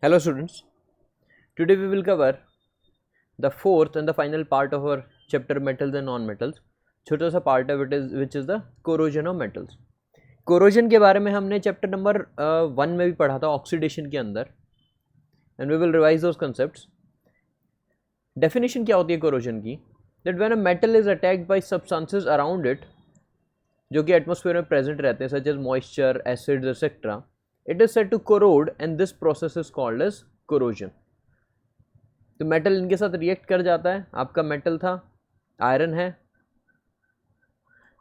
Hello students, today we will cover the fourth and the final part of our chapter metals and non-metals. छोटा सा part है which is the corrosion of metals. corrosion के बारे में हमने chapter number 1 में भी पढ़ा था oxidation के अंदर, and we will revise those concepts. Definition क्या होती है corrosion की? That when a metal is attacked by substances around it, जो कि atmosphere में present रहते हैं such as moisture, acids, etc. It is said to corrode and this process is called as corrosion. तो मेटल इनके साथ react कर जाता है. आपका मेटल था, आयरन है,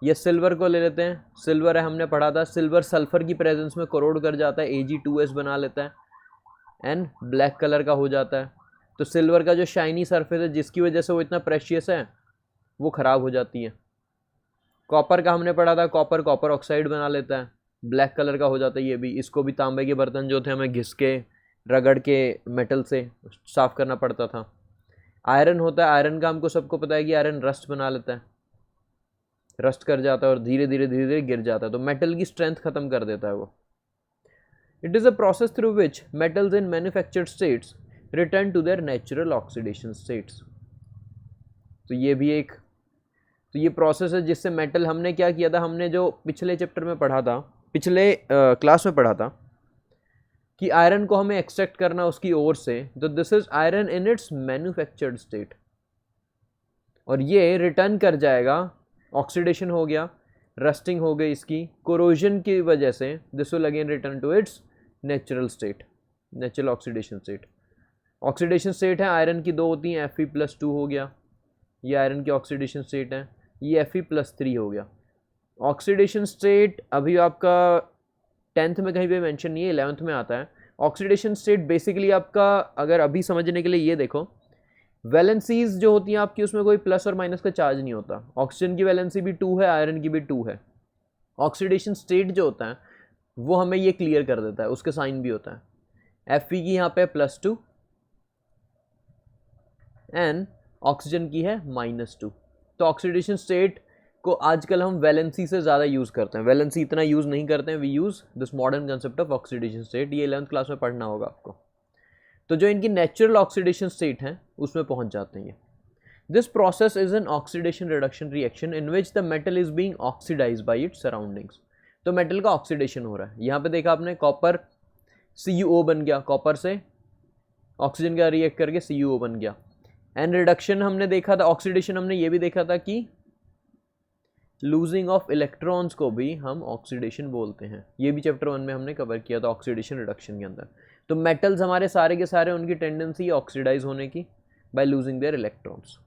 ये सिल्वर को ले लेते हैं. सिल्वर है, हमने पढ़ा था, सिल्वर सल्फर की प्रेजेंस में कोरोड कर जाता है, Ag2S बना लेता है एंड ब्लैक कलर का हो जाता है. तो सिल्वर का जो शाइनी सरफेस है जिसकी वजह से वो इतना प्रेशियस है वो ख़राब हो जाती है. कॉपर का हमने पढ़ा था, कॉपर ऑक्साइड बना लेता है, ब्लैक कलर का हो जाता है. ये भी, इसको भी तांबे के बर्तन जो थे हमें घिस के रगड़ के मेटल से साफ़ करना पड़ता था. आयरन होता है, आयरन का हमको सबको पता है कि आयरन रस्ट बना लेता है, रस्ट कर जाता है और धीरे धीरे गिर जाता है. तो मेटल की स्ट्रेंथ ख़त्म कर देता है वो. It is a process through which metals in manufactured states return to their natural oxidation states. तो ये भी एक, तो ये प्रोसेस है जिससे मेटल, हमने क्या किया था, हमने जो पिछले चैप्टर में पढ़ा था, पिछले क्लास में पढ़ा था कि आयरन को हमें एक्सट्रैक्ट करना उसकी ओर से. तो this is iron in its manufactured state और ये रिटर्न कर जाएगा. ऑक्सीडेशन हो गया, रस्टिंग हो गई इसकी, कोरोजन की वजह से this will again return to its natural state, natural oxidation state. Oxidation state है आयरन की दो होती हैं, Fe+2 हो गया, ये आयरन की ऑक्सीडेशन स्टेट है, ये Fe+3 हो गया. ऑक्सीडेशन स्टेट अभी आपका 10th में कहीं पे मेंशन नहीं है, 11th में आता है. ऑक्सीडेशन स्टेट बेसिकली आपका, अगर अभी समझने के लिए ये देखो, वैलेंसीज जो होती हैं आपकी उसमें कोई प्लस और माइनस का चार्ज नहीं होता. ऑक्सीजन की वैलेंसी भी 2 है, आयरन की भी 2 है. ऑक्सीडेशन स्टेट जो होता है वो हमें ये क्लियर कर देता है, उसके साइन भी होता है. Fe की यहाँ पे +2 एंड ऑक्सीजन की है -2. तो ऑक्सीडेशन स्टेट को आजकल हम वैलेंसी से ज़्यादा यूज़ करते हैं, वैलेंसी इतना यूज़ नहीं करते हैं. We use this modern concept of oxidation state. ये 11th क्लास में पढ़ना होगा आपको. तो जो इनकी नेचुरल ऑक्सीडेशन स्टेट है उसमें पहुंच जाते हैं ये. This process is an oxidation reduction reaction in which the metal is being oxidised by its surroundings. तो मेटल का ऑक्सीडेशन हो रहा है. यहाँ पे देखा आपने, कॉपर CuO बन गया, कॉपर से ऑक्सीजन का रिएक्ट करके CuO बन गया. एंड रिडक्शन हमने देखा था, ऑक्सीडेशन हमने ये भी देखा था कि लूजिंग ऑफ इलेक्ट्रॉन्स को भी हम ऑक्सीडेशन बोलते हैं. ये भी चैप्टर 1 में हमने कवर किया था ऑक्सीडेशन रिडक्शन के अंदर. तो मेटल्स हमारे सारे के सारे, उनकी टेंडेंसी है ऑक्सीडाइज होने की by losing their electrons.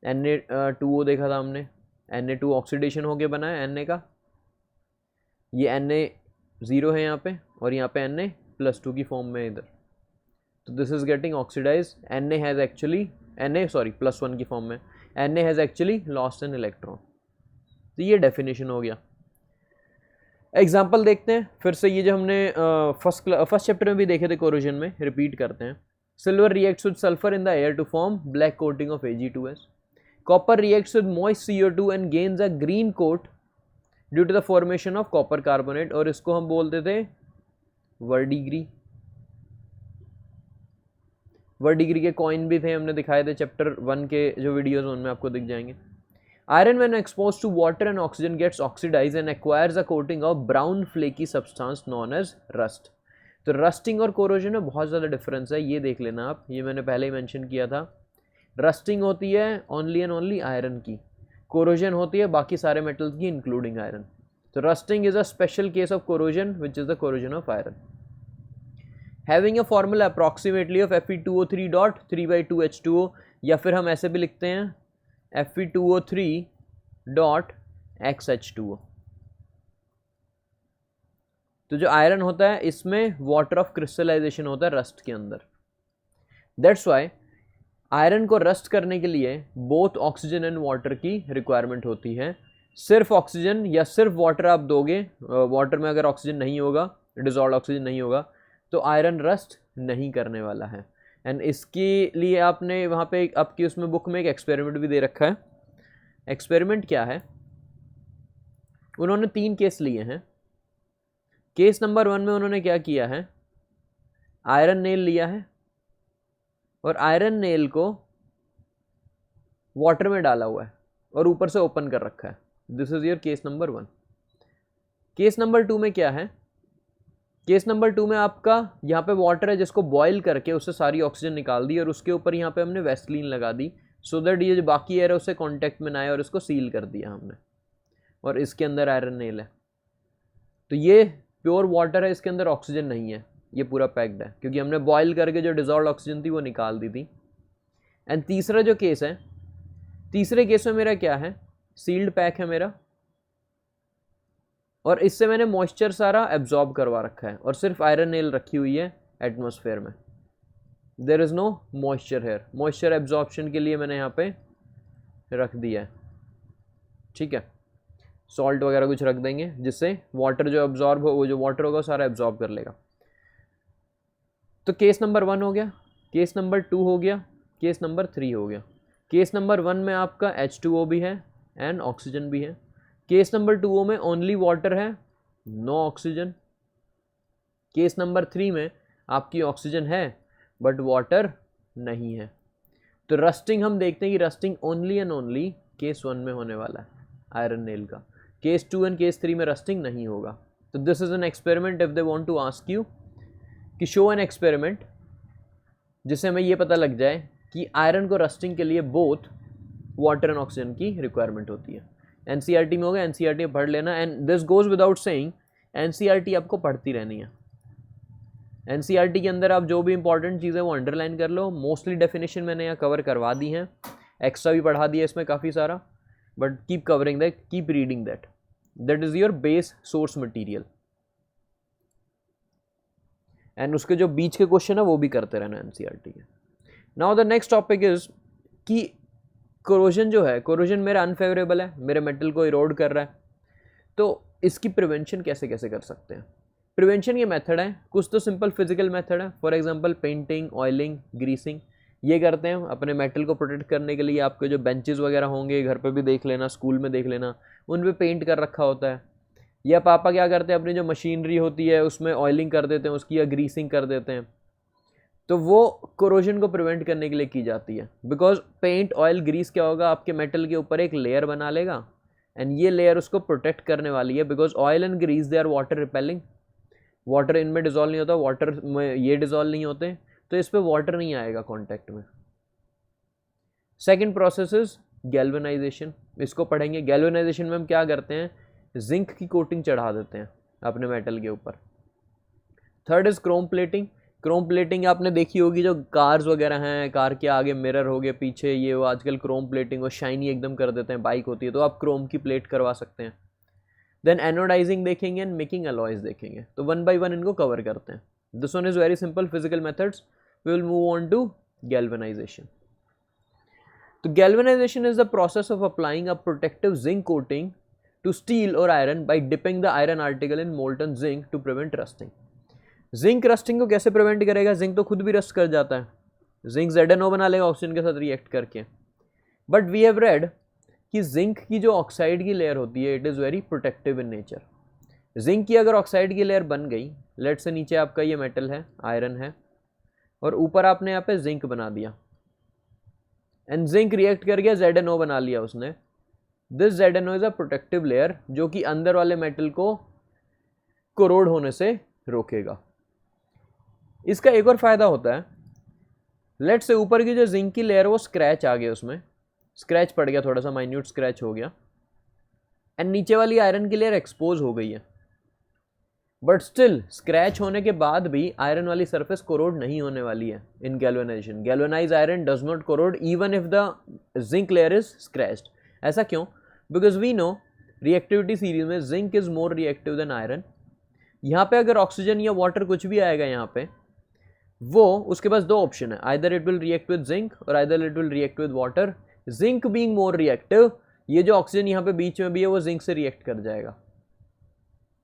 Na2O देखा था हमने, Na2 ऑक्सीडेशन होके बना है Na का, ये Na0 है यहाँ पे और यहाँ पे Na+2 की फॉर्म में इधर. तो this is getting oxidise. Na has actually, +1 की फॉर्म में, Na has actually lost an electron. तो ये डेफिनेशन हो गया. एग्जाम्पल देखते हैं फिर से, ये जो हमने फर्स्ट चैप्टर में भी देखे थे कोरोजन में, रिपीट करते हैं. Silver reacts with sulphur in the air to form black coating of Ag2S. Copper reacts with moist CO2 and gains a green coat due to the formation of copper carbonate. और इसको हम बोलते थे वर्डिग्री. वर्डिग्री के coin भी थे, हमने दिखाए थे चैप्टर 1 के जो वीडियोज उनमें आपको दिख जाएंगे. Iron when exposed to water and oxygen gets oxidized and acquires a coating of brown flaky substance known as rust. तो रस्टिंग और कोरोजन में बहुत ज़्यादा डिफरेंस है, ये देख लेना आप. ये मैंने पहले ही मेंशन किया था. रस्टिंग होती है ओनली एंड ओनली आयरन की, कोरोजन होती है बाकी सारे मेटल्स की इंक्लूडिंग आयरन. तो rusting is a special case of corrosion which is the corrosion of iron. Having a formula approximately of Fe2O3.3/2H2O, या फिर हम ऐसे भी लिखते हैं Fe2O3.XH2O. तो जो आयरन होता है इसमें वाटर ऑफ क्रिस्टलाइजेशन होता है रस्ट के अंदर. दैट्स वाई आयरन को रस्ट करने के लिए बोथ ऑक्सीजन एंड वाटर की रिक्वायरमेंट होती है. सिर्फ ऑक्सीजन या सिर्फ वाटर आप दोगे, वाटर में अगर ऑक्सीजन नहीं होगा, डिजॉल्व ऑक्सीजन नहीं होगा, तो आयरन रस्ट नहीं करने वाला है. एंड इसके लिए आपने वहाँ पे आपकी उसमें बुक में एक एक्सपेरिमेंट भी दे रखा है. एक्सपेरिमेंट क्या है, उन्होंने 3 केस लिए हैं. केस नंबर 1 में उन्होंने क्या किया है, आयरन नेल लिया है और आयरन नेल को वाटर में डाला हुआ है और ऊपर से ओपन कर रखा है। This is your case number 1। Case number 2 में क्या है? केस नंबर 2 में आपका यहाँ पे वाटर है जिसको बॉईल करके उससे सारी ऑक्सीजन निकाल दी और उसके ऊपर यहाँ पे हमने वैसलीन लगा दी सो दैट ये जो बाकी एयर है उससे कांटेक्ट में ना आए और इसको सील कर दिया हमने, और इसके अंदर आयरन नेल है। तो ये प्योर वाटर है, इसके अंदर ऑक्सीजन नहीं है, ये पूरा पैक्ड है क्योंकि हमने बॉयल करके जो डिजॉल्व ऑक्सीजन थी वो निकाल दी थी। एंड तीसरा जो केस है, तीसरे केस में मेरा क्या है? सील्ड पैक है मेरा और इससे मैंने मॉइस्चर सारा एब्जॉर्ब करवा रखा है और सिर्फ आयरन नेल रखी हुई है एटमॉस्फेयर में। There is no moisture here, moisture absorption के लिए मैंने यहाँ पे रख दिया है, ठीक है। सॉल्ट वगैरह कुछ रख देंगे जिससे वाटर जो एब्जॉर्ब हो, वो जो वाटर होगा सारा एब्जॉर्ब कर लेगा। तो केस नंबर 1 हो गया, केस नंबर 2 हो गया, केस नंबर 3 हो गया। केस नंबर 1 में आपका H2O भी है एंड ऑक्सीजन भी है। केस नंबर 2 में ओनली वाटर है, नो ऑक्सीजन। केस नंबर 3 में आपकी ऑक्सीजन है बट वाटर नहीं है। तो रस्टिंग हम देखते हैं कि rusting only and only case 1 में होने वाला है आयरन नेल का। केस 2 एंड केस 3 में रस्टिंग नहीं होगा। तो this is an experiment if they want to ask you कि शो एन एक्सपेरिमेंट जिससे हमें ये पता लग जाए कि आयरन को रस्टिंग के लिए बोथ वाटर एंड ऑक्सीजन की रिक्वायरमेंट होती है। एनसीईआरटी में होगा, एनसीईआरटी में पढ़ लेना। And this goes without saying, NCERT आपको पढ़ती रहनी है। एनसीईआरटी के अंदर आप जो भी इंपॉर्टेंट चीज़ें वो अंडरलाइन कर लो। मोस्टली डेफिनेशन मैंने यहाँ कवर करवा दी हैं, एक्स्ट्रा भी पढ़ा दिया इसमें काफ़ी सारा, but keep covering that, keep reading that, that is your base source material. And उसके जो बीच के क्वेश्चन है वो भी करते रहना एनसीईआरटी के। Now the next topic is कि कोरोजन जो है, कोरोजन मेरा अनफेवरेबल है, मेरे मेटल को इरोड कर रहा है, तो इसकी प्रिवेंशन कैसे कैसे कर सकते हैं? प्रिवेंशन के मेथड है, कुछ तो सिंपल फिजिकल मेथड है, for example painting, oiling, greasing, ये करते हैं अपने मेटल को प्रोटेक्ट करने के लिए। आपके जो बेंचेस वगैरह होंगे घर पे भी देख लेना, स्कूल में देख लेना, उन पे पेंट कर रखा होता है। या पापा क्या करते हैं, अपनी जो मशीनरी होती है उसमें ऑयलिंग कर देते हैं उसकी, या ग्रीसिंग कर देते हैं। तो वो कोरोजन को प्रिवेंट करने के लिए की जाती है। बिकॉज पेंट, ऑयल, ग्रीस क्या होगा, आपके मेटल के ऊपर एक लेयर बना लेगा एंड ये लेयर उसको प्रोटेक्ट करने वाली है। Because oil and grease they are water repelling, water इनमें डिजॉल्व नहीं होता, वाटर में ये डिजॉल्व नहीं होते, तो इस पर वाटर नहीं आएगा कॉन्टैक्ट में। सेकेंड प्रोसेस इज गैल्वेनाइजेशन, इसको पढ़ेंगे। गैल्वेनाइजेशन में हम क्या करते हैं, जिंक की कोटिंग चढ़ा देते हैं अपने मेटल के ऊपर। Third is Chrome plating. Chrome plating आपने देखी होगी, जो कार्स वगैरह हैं, कार के आगे मिरर हो गए, पीछे ये वो आजकल क्रोम प्लेटिंग वो शाइनी एकदम कर देते हैं, बाइक होती है तो आप क्रोम की प्लेट करवा सकते हैं। देन एनोडाइजिंग देखेंगे एंड मेकिंग अलॉयज देखेंगे। तो 1 by 1 इनको कवर करते हैं। This one is very simple physical methods. We will move on to galvanization. तो galvanization is the process of applying a protective zinc coating to steel or iron by dipping the iron article in molten zinc to prevent rusting. Zinc rusting को कैसे prevent करेगा? Zinc तो खुद भी rust कर जाता है, जिंक ZnO बना लेगा ऑक्सीजन के साथ रिएक्ट करके। बट वी हैव रेड कि जिंक की जो ऑक्साइड की लेयर होती है, it is very protective in nature. Zinc की अगर ऑक्साइड की लेयर बन गई, लेट से नीचे आपका ये मेटल है, आयरन है, और ऊपर आपने यहाँ पे जिंक बना दिया एंड जिंक रिएक्ट कर गया, ZnO बना लिया उसने। This ZnO is a protective layer जो कि अंदर वाले मेटल को कोरोड होने से रोकेगा। इसका एक और फायदा होता है, लेट से ऊपर की जो जिंक की लेयर वो स्क्रैच आ गया, उसमें स्क्रैच पड़ गया, थोड़ा सा माइन्यूट स्क्रैच हो गया एंड नीचे वाली आयरन की लेयर एक्सपोज हो गई है। बट स्टिल स्क्रैच होने के बाद भी आयरन वाली सरफेस कोरोड नहीं होने वाली है in galvanization. Galvanize iron does not corrode even if the zinc layer is scratched. ऐसा क्यों? Because we know reactivity series में zinc is more reactive than iron. यहाँ पे अगर ऑक्सीजन या वाटर कुछ भी आएगा यहाँ पे, वो उसके पास दो ऑप्शन है, either it will react with zinc or either it will react with water. Zinc being more reactive, ये जो ऑक्सीजन यहाँ पे बीच में भी है वो जिंक से रिएक्ट कर जाएगा।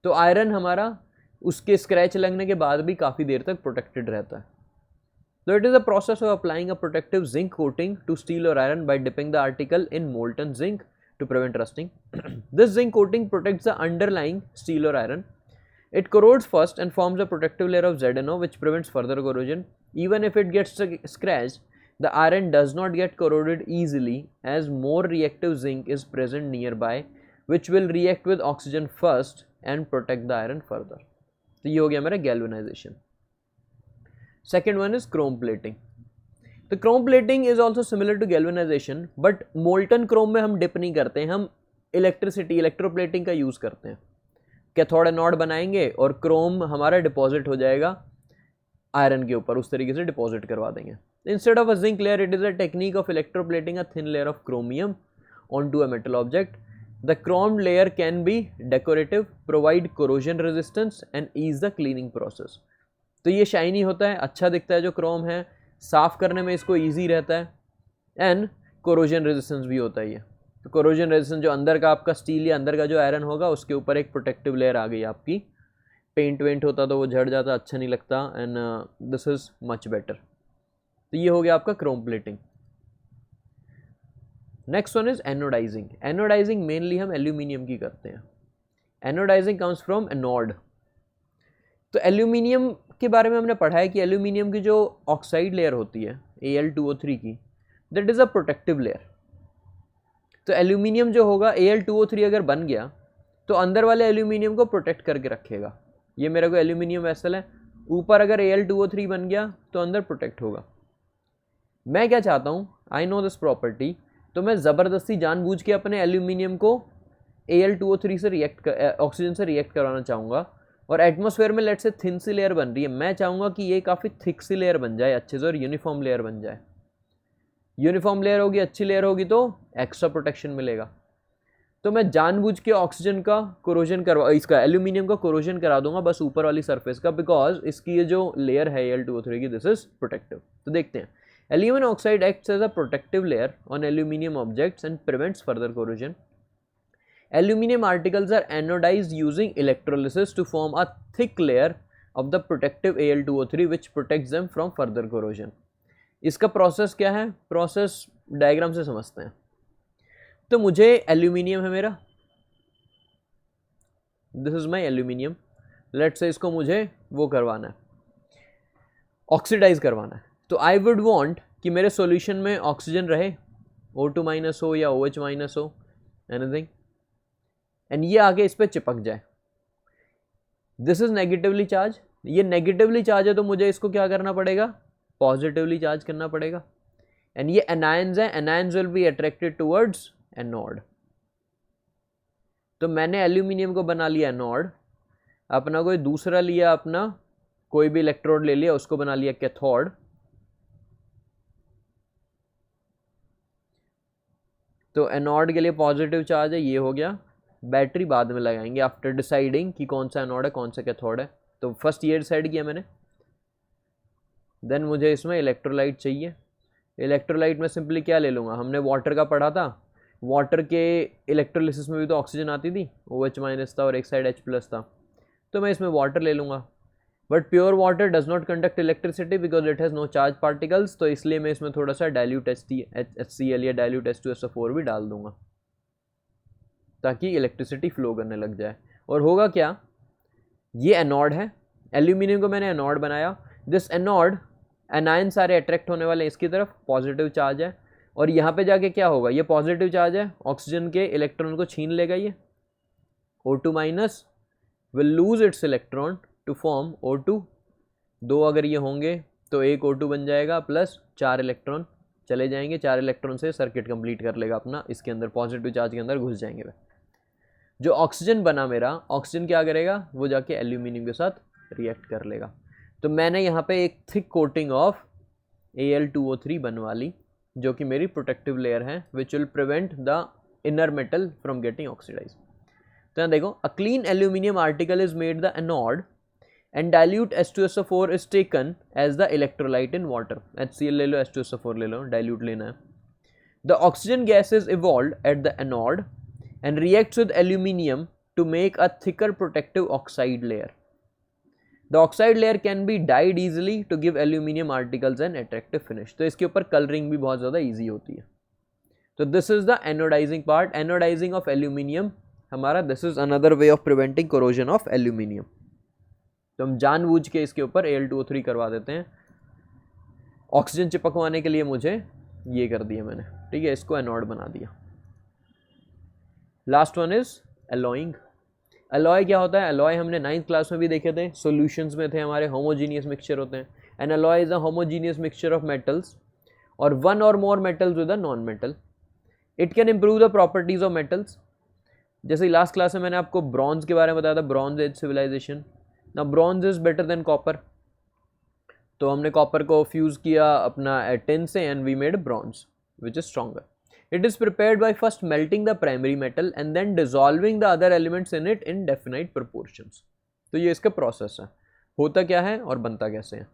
तो आयरन हमारा उसके स्क्रैच लगने के बाद भी काफ़ी देर तक प्रोटेक्टेड रहता है। तो it is a process of applying a protective zinc coating to steel or iron by dipping the article in molten zinc to prevent rusting. This zinc coating protects the underlying steel or iron It corrodes first and forms a protective layer of ZnO which prevents further corrosion. Even if it gets scratched, the iron does not get corroded easily as more reactive zinc is present nearby which will react with oxygen first and protect the iron further. तो ये हो गया मेरा galvanization. Second one is chrome plating. The chrome plating is also similar to galvanization, but molten chrome में हम dip नहीं करते हैं, हम इलेक्ट्रोप्लेटिंग का यूज़ करते हैं. कैथोड एनोड बनाएंगे और क्रोम हमारा डिपॉजिट हो जाएगा आयरन के ऊपर, उस तरीके से डिपॉजिट करवा देंगे. Instead of a zinc layer it is a technique of electroplating a thin layer of chromium on to a metal object. The chrome layer can be decorative, provide corrosion resistance and ease the cleaning process. तो ये shiny होता है, अच्छा दिखता है जो Chrome है, साफ़ करने में इसको ईजी रहता है एंड कोरोजन रेजिस्टेंस भी होता है ये. तो कोरोजन रेजिस्टेंस जो अंदर का आपका स्टील या अंदर का जो आयरन होगा उसके ऊपर एक प्रोटेक्टिव लेयर आ गई आपकी. पेंट वेंट होता तो वो झड़ जाता, अच्छा नहीं लगता, and this is much better. तो ये हो गया आपका chrome plating. Next one is anodising. Anodising mainly हम एल्यूमिनियम की करते हैं. Anodising comes from anode. तो एल्यूमिनियम के बारे में हमने पढ़ा है कि एल्यूमिनियम की जो ऑक्साइड लेयर होती है Al2O3 की, that is a protective layer. तो एल्यूमिनियम जो होगा Al2O3 अगर बन गया तो अंदर वाले एल्यूमिनियम को प्रोटेक्ट करके रखेगा. ये मेरा कोई एल्यूमिनियम वेसल है, ऊपर अगर Al2O3 बन गया तो अंदर प्रोटेक्ट होगा. मैं क्या चाहता हूँ, आई नो दिस प्रॉपर्टी, तो मैं ज़बरदस्ती जानबूझ के अपने एल्यूमिनियम को Al2O3 से ऑक्सीजन से रिएक्ट करवाना चाहूँगा. और एटमॉस्फेयर में लेट से थिन सी लेयर बन रही है, मैं चाहूँगा कि ये काफ़ी थिक सी लेयर बन जाए अच्छे से और यूनिफॉर्म लेयर बन जाए. यूनिफॉर्म लेयर होगी, अच्छी लेयर होगी तो एक्स्ट्रा प्रोटेक्शन मिलेगा. तो मैं जानबूझ के ऑक्सीजन का कोरोजन इसका एल्यूमिनियम का कोरोजन करा दूंगा बस ऊपर वाली सरफेस का, बिकॉज इसकी ये जो लेयर है Al2O3 की, दिस इज प्रोटेक्टिव. तो देखते हैं. Aluminium oxide acts as a protective layer on aluminium objects and prevents further corrosion. Aluminium articles are anodized using electrolysis to form a thick layer of the protective Al2O3 which protects them from further corrosion. इसका process क्या है, process diagram से समझते हैं. तो मुझे aluminium है मेरा, this is my aluminium. Let से इसको मुझे वो करवाना है, ऑक्सीडाइज करवाना है. तो आई वुड वांट कि मेरे सॉल्यूशन में ऑक्सीजन रहे, O2 माइनस हो या OH माइनस हो, एनीथिंग, एंड ये आगे इस पर चिपक जाए. दिस इज नेगेटिवली चार्ज, ये नेगेटिवली चार्ज है तो मुझे इसको क्या करना पड़ेगा, पॉजिटिवली चार्ज करना पड़ेगा. एंड ये एनायंस है, anions will be attracted towards anode. तो मैंने एल्यूमिनियम को बना लिया एनोड, अपना कोई दूसरा लिया, अपना कोई भी इलेक्ट्रोड ले लिया, उसको बना लिया कैथोड. तो एनोड के लिए पॉजिटिव चार्ज है, ये हो गया. बैटरी बाद में लगाएंगे आफ्टर डिसाइडिंग कि कौन सा एनोड है कौन सा कैथोड है. तो फर्स्ट ये डिसाइड किया मैंने. देन मुझे इसमें इलेक्ट्रोलाइट चाहिए. इलेक्ट्रोलाइट में सिंपली क्या ले लूँगा, हमने वाटर का पढ़ा था, वाटर के इलेक्ट्रोलिसिस में भी तो ऑक्सीजन आती थी, OH माइनस था और एक साइड H प्लस था. तो मैं इसमें वाटर ले लूँगा. But pure water does not conduct electricity because it has no charge particles. तो इसलिए मैं इसमें थोड़ा सा डाइल्यूट HCl या डाइल्यूट H2SO4 भी डाल दूँगा ताकि इलेक्ट्रिसिटी फ्लो करने लग जाए. और होगा क्या, ये एनोड है, एल्यूमिनियम को मैंने एनोड बनाया. दिस एनोड, एनायन सारे अट्रैक्ट होने वाले इसकी तरफ, पॉजिटिव चार्ज है. और यहाँ पे जाके क्या होगा, ये पॉजिटिव चार्ज है, ऑक्सीजन के इलेक्ट्रॉन को छीन लेगा. ये O2 minus will lose its electron to form O2. 2 अगर ये होंगे तो एक O2 बन जाएगा, प्लस 4 इलेक्ट्रॉन चले जाएंगे. 4 इलेक्ट्रॉन से सर्किट कंप्लीट कर लेगा अपना, इसके अंदर पॉजिटिव चार्ज के अंदर घुस जाएंगे. जो ऑक्सीजन बना मेरा, ऑक्सीजन क्या करेगा, वो जाके एल्यूमिनियम के साथ रिएक्ट कर लेगा. तो मैंने यहाँ पे एक थिक कोटिंग ऑफ Al2O3 बनवा ली जो कि मेरी प्रोटेक्टिव लेयर है which will prevent the inner metal from getting oxidise. तो यहाँ देखो, a clean aluminium article is made the anode and dilute H2SO4 is taken as the electrolyte in water. HCl ले लो, H2SO4 ले लो, dilute लेना है. The oxygen gas is evolved at the anode and reacts with aluminium to make a thicker protective oxide layer. The oxide layer can be dyed easily to give aluminium articles an attractive finish. तो इसके ऊपर colouring भी बहुत ज़्यादा easy होती है. तो this is the anodizing part. Anodizing of aluminium हमारा, this is another way of preventing corrosion of aluminium. तो हम जानबूझ के इसके ऊपर Al2O3 करवा देते हैं। ऑक्सीजन चिपकवाने के लिए मुझे ये कर दिया मैंने, ठीक है, इसको एनोड बना दिया। Last one is alloying. Alloy क्या होता है? एलॉय हमने 9th क्लास में भी देखे थे, सॉल्यूशंस में थे हमारे, होमोजीनियस मिक्सचर होते हैं। An alloy is a homogeneous mixture of metals और वन और more metals with a non metal. It can improve the properties of metals. जैसे लास्ट क्लास में मैंने आपको ब्रॉन्ज के बारे में बताया था, ब्रॉन्ज एज सिविलाइजेशन। ना bronze is better than copper, तो हमने कॉपर को फ्यूज़ किया अपना टिन से and we made bronze which is stronger. It is prepared by first melting the primary metal and then dissolving the other elements in it in definite proportions. तो ये इसका process है, होता क्या है और बनता कैसे है।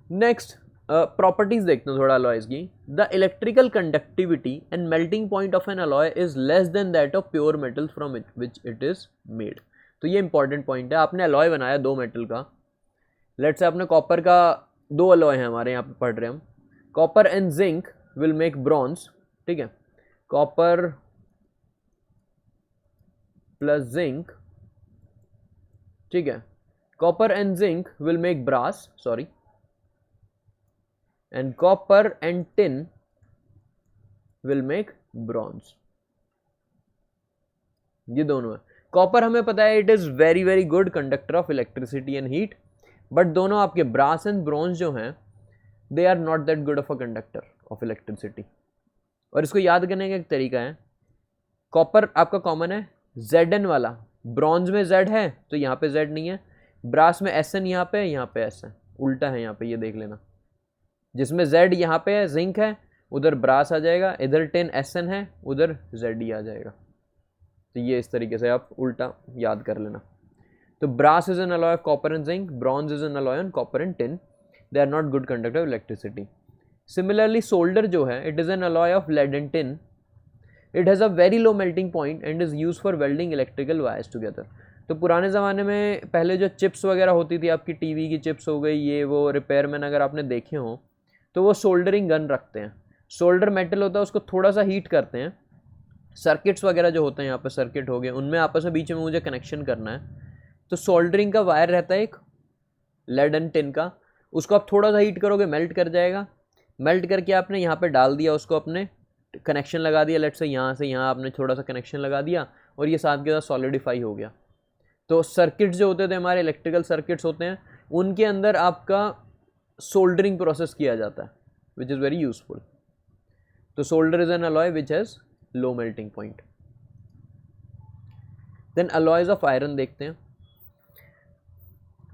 नेक्स्ट प्रॉपर्टीज देखते हैं थोड़ा अलॉयज की। The electrical conductivity and melting point of N alloy is less than that of pure metal from it which it is made. तो ये इंपॉर्टेंट पॉइंट है। आपने अलॉय बनाया दो मेटल का, लेट्स से आपने कॉपर का, दो अलॉय हैं हमारे यहाँ पे पढ़ रहे हैं हम, copper and zinc will make bronze, ठीक है, कॉपर प्लस जिंक, ठीक है, copper and zinc will make brass, sorry, and copper and tin will make bronze. ये दोनों है। कॉपर हमें पता है it is very very good conductor of electricity and heat, but दोनों आपके ब्रास एंड ब्रॉन्ज जो हैं they are not that good of a conductor of electricity. और इसको याद करने का एक तरीका है, कॉपर आपका कॉमन है Zn वाला, ब्रॉन्ज में Z है तो यहाँ पे Z नहीं है, ब्रास में Sn यहाँ पे S है, उल्टा है यहाँ पे, ये देख लेना, जिसमें Z यहाँ पे है, जिंक है, उधर ब्रास आ जाएगा, इधर टिन Sn है, उधर Zd आ जाएगा। तो ये इस तरीके से आप उल्टा याद कर लेना। तो brass is an alloy of copper and zinc, bronze is an alloy on copper and tin, they are not good conductor of electricity. Similarly, solder जो है it is an alloy of lead and tin. It has a very low melting point and is used for welding electrical wires together. तो पुराने ज़माने में पहले जो chips वगैरह होती थी, आपकी टीवी की चिप्स हो गई, ये वो रिपेयरमैन अगर आपने देखे हो तो वो सोल्डरिंग गन रखते हैं। सोल्डर मेटल होता है, उसको थोड़ा सा हीट करते हैं, सर्किट्स वगैरह जो होते हैं यहाँ पर सर्किट हो गए, उनमें आपस में बीच में मुझे कनेक्शन करना है, तो सोल्डरिंग का वायर रहता है एक लेड एंड टिन का, उसको आप थोड़ा सा हीट करोगे मेल्ट कर जाएगा, मेल्ट करके आपने यहाँ पे डाल दिया, उसको अपने कनेक्शन लगा दिया, लेट्स से यहाँ आपने थोड़ा सा कनेक्शन लगा दिया और ये साथ के साथ सॉलिडिफाई हो गया। तो सर्किट्स जो होते थे हमारे, इलेक्ट्रिकल सर्किट्स होते हैं, उनके अंदर आपका सोल्डरिंग प्रोसेस किया जाता है विच इज़ वेरी यूजफुल। तो solder is an alloy which has low melting point. Then alloys of iron देखते हैं।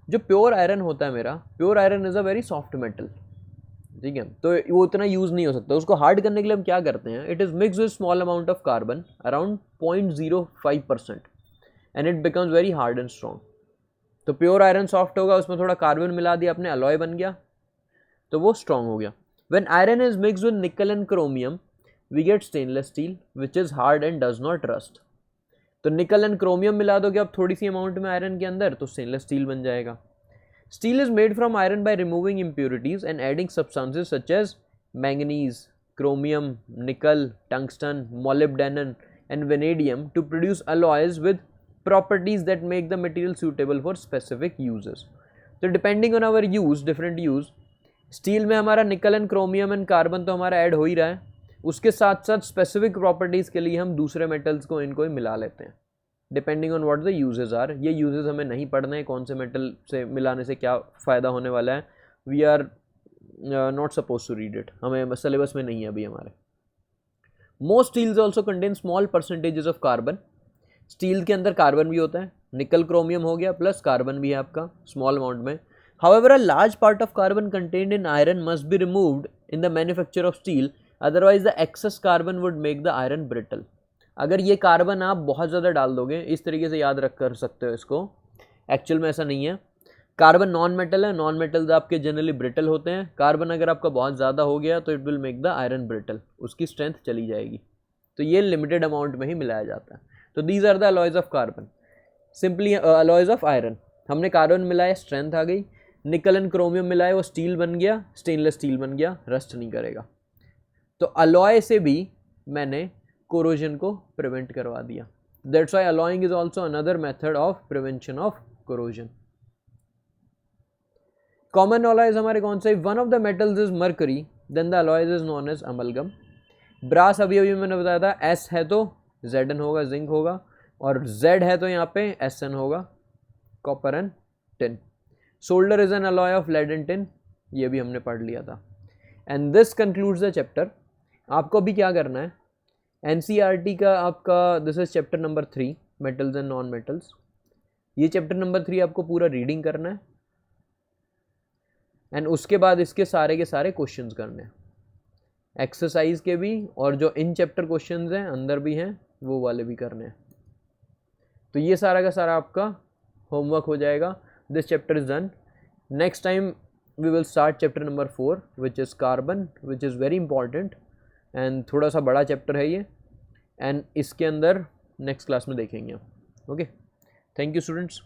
जो प्योर आयरन होता है मेरा, pure iron is a very soft metal, ठीक है, तो वो उतना यूज़ नहीं हो सकता। उसको हार्ड करने के लिए हम क्या करते हैं, it is mix with small amount of carbon around 0.05% and it becomes very hard and strong. तो प्योर आयरन सॉफ्ट होगा, उसमें थोड़ा कार्बन मिला दिया अपने, अलॉय बन गया, तो वो स्ट्रॉन्ग हो गया। When iron is mix with nickel and chromium we get stainless steel which is hard and does not rust. तो निकल एंड क्रोमियम मिला दोगे आप थोड़ी सी अमाउंट में आयरन के अंदर, तो स्टेनलेस स्टील बन जाएगा। Steel is made from iron by removing impurities and adding substances such as manganese, chromium, nickel, tungsten, molybdenum and vanadium to produce alloys with properties that make the material suitable for specific uses. So depending on our use, different use, steel में हमारा निकल and chromium and carbon तो हमारा add हो ही रहा है, उसके साथ साथ स्पेसिफिक प्रॉपर्टीज़ के लिए हम दूसरे मेटल्स को इनको ही मिला लेते हैं, depending on what the uses are. ये यूजेस हमें नहीं पढ़ना है, कौन से मेटल से मिलाने से क्या फ़ायदा होने वाला है, we are not suppose to read it, हमें सिलेबस में नहीं है अभी हमारे। Most steels also contain small percentages of carbon. Steel के अंदर कार्बन भी होता है, निकल क्रोमियम हो गया प्लस कार्बन भी है आपका स्मॉल अमाउंट में। However, a large part of carbon contained in iron must be removed in the manufacture of steel, otherwise the excess carbon would make the iron brittle. अगर ये carbon आप बहुत ज़्यादा डाल दोगे, इस तरीके से याद रख कर सकते हो इसको, एक्चुअल में ऐसा नहीं है। कार्बन नॉन मेटल है, नॉन मेटल्स आपके जनरली ब्रिटल होते हैं। कार्बन अगर आपका बहुत ज़्यादा हो गया तो it will make the iron brittle, उसकी स्ट्रेंथ चली जाएगी। तो ये लिमिटेड अमाउंट में ही मिलाया जाता है। तो these are the alloys of carbon, simply alloys of iron. हमने कार्बन मिलाया, स्ट्रेंथ आ गई, निकल एंड क्रोमियम मिलाए, वो स्टील बन गया, स्टेनलेस स्टील बन गया, रस्ट नहीं करेगा। तो अलॉय से भी मैंने कोरोजन को प्रिवेंट करवा दिया। That's why alloying is also another method of prevention of corrosion. Common alloys हमारे कौन से? One of the metals is mercury, then the alloys is known as amalgam. Brass अभी मैंने बताया था, एस है तो Zn होगा, जिंक होगा, और Z है तो यहाँ पे Sn होगा, copper and tin. Solder is an alloy of lead and tin, ये भी हमने पढ़ लिया था. And this concludes the chapter. आपको अभी क्या करना है, NCERT का आपका this is chapter number 3 metals and non metals. ये चैप्टर नंबर 3 आपको पूरा रीडिंग करना है एंड उसके बाद इसके सारे के सारे क्वेश्चंस करने हैं, एक्सरसाइज के भी, और जो इन चैप्टर क्वेश्चंस हैं अंदर भी हैं वो वाले भी करने हैं. तो ये सारा का सारा आपका होमवर्क हो जाएगा. This chapter is done. Next time we will start chapter number 4 which is carbon, which is very important and थोड़ा सा बड़ा चैप्टर है ये, एंड इसके अंदर नेक्स्ट क्लास में देखेंगे. Okay, thank you students.